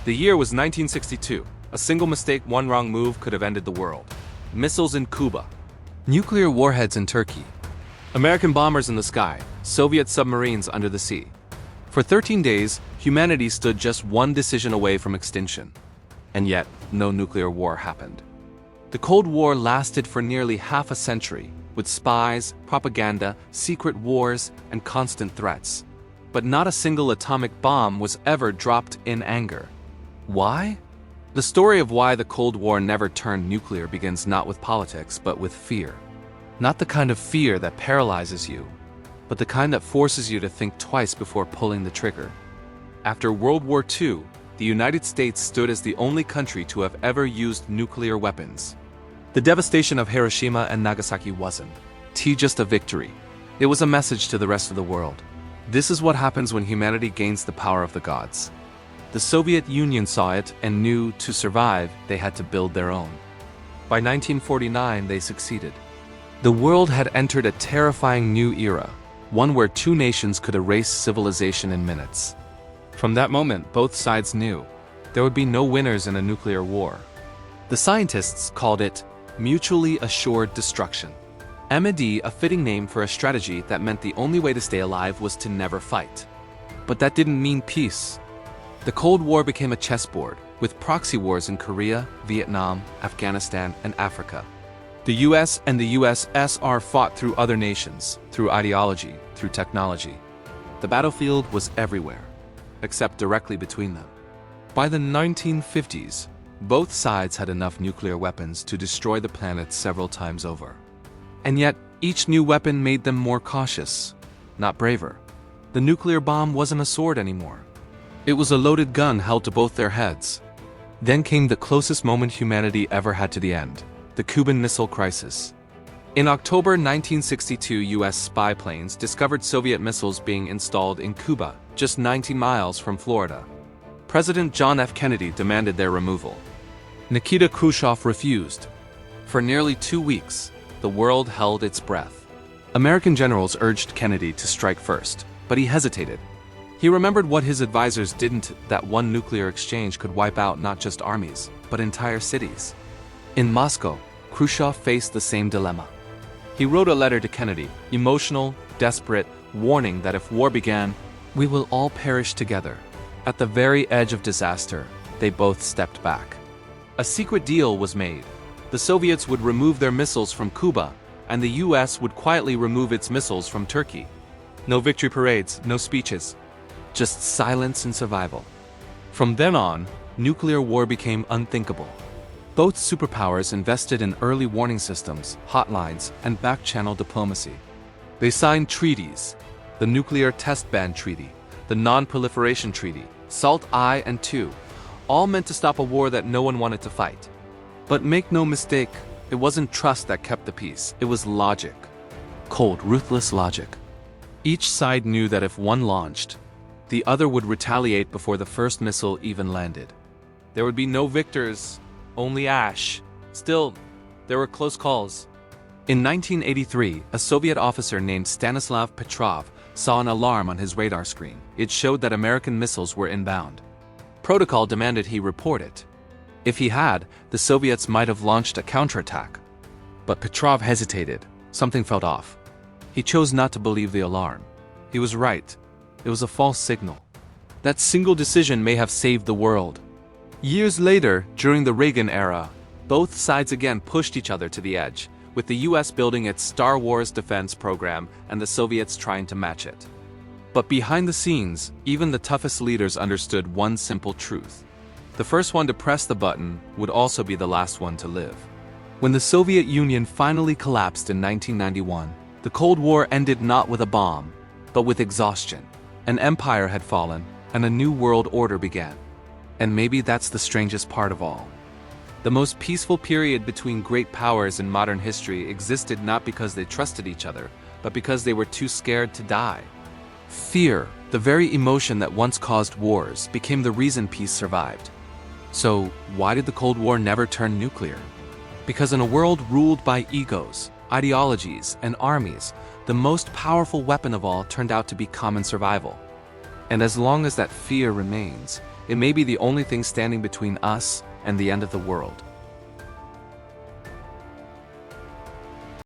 The year was 1962. A single mistake, one wrong move could have ended the world. Missiles in Cuba. Nuclear warheads in Turkey. American bombers in the sky. Soviet submarines under the sea. For 13 days, humanity stood just one decision away from extinction. And yet, no nuclear war happened. The Cold War lasted for nearly half a century, with spies, propaganda, secret wars, and constant threats. But not a single atomic bomb was ever dropped in anger. Why? The story of why the Cold War never turned nuclear begins not with politics, but with fear. Not the kind of fear that paralyzes you, but the kind that forces you to think twice before pulling the trigger. After World War II, the United States stood as the only country to have ever used nuclear weapons. The devastation of Hiroshima and Nagasaki wasn't just a victory. It was a message to the rest of the world. This is what happens when humanity gains the power of the gods. The Soviet Union saw it and knew to survive, they had to build their own. By 1949, they succeeded. The world had entered a terrifying new era, one where two nations could erase civilization in minutes. From that moment, both sides knew there would be no winners in a nuclear war. The scientists called it mutually assured destruction. MAD, a fitting name for a strategy that meant the only way to stay alive was to never fight. But that didn't mean peace. The Cold War became a chessboard, with proxy wars in Korea, Vietnam, Afghanistan, and Africa. The US and the USSR fought through other nations, through ideology, through technology. The battlefield was everywhere, except directly between them. By the 1950s, both sides had enough nuclear weapons to destroy the planet several times over. And yet, each new weapon made them more cautious, not braver. The nuclear bomb wasn't a sword anymore. It was a loaded gun held to both their heads. Then came the closest moment humanity ever had to the end, the Cuban Missile Crisis. In October 1962, US spy planes discovered Soviet missiles being installed in Cuba, just 90 miles from Florida. President John F. Kennedy demanded their removal. Nikita Khrushchev refused. For nearly 2 weeks, the world held its breath. American generals urged Kennedy to strike first, but he hesitated. He remembered what his advisors didn't, that one nuclear exchange could wipe out not just armies, but entire cities. In Moscow, Khrushchev faced the same dilemma. He wrote a letter to Kennedy, emotional, desperate, warning that if war began, we will all perish together. At the very edge of disaster, they both stepped back. A secret deal was made. The Soviets would remove their missiles from Cuba, and the US would quietly remove its missiles from Turkey. No victory parades, no speeches. Just silence and survival. From then on, nuclear war became unthinkable. Both superpowers invested in early warning systems, hotlines, and back-channel diplomacy. They signed treaties: the Nuclear Test Ban Treaty, the Non-Proliferation Treaty, SALT I and II, all meant to stop a war that no one wanted to fight. But make no mistake, it wasn't trust that kept the peace, it was logic. Cold, ruthless logic. Each side knew that if one launched, the other would retaliate before the first missile even landed. There would be no victors, only ash. Still, there were close calls. In 1983, a Soviet officer named Stanislav Petrov saw an alarm on his radar screen. It showed that American missiles were inbound. Protocol demanded he report it. If he had, the Soviets might have launched a counterattack. But Petrov hesitated. Something felt off. He chose not to believe the alarm. He was right. It was a false signal. That single decision may have saved the world. Years later, during the Reagan era, both sides again pushed each other to the edge, with the US building its Star Wars defense program and the Soviets trying to match it. But behind the scenes, even the toughest leaders understood one simple truth. The first one to press the button would also be the last one to live. When the Soviet Union finally collapsed in 1991, the Cold War ended not with a bomb, but with exhaustion. An empire had fallen, and a new world order began. And maybe that's the strangest part of all. The most peaceful period between great powers in modern history existed not because they trusted each other, but because they were too scared to die. Fear, the very emotion that once caused wars, became the reason peace survived. So, why did the Cold War never turn nuclear? Because in a world ruled by egos, ideologies, and armies, the most powerful weapon of all turned out to be common survival. And as long as that fear remains, It may be the only thing standing between us and the end of the world.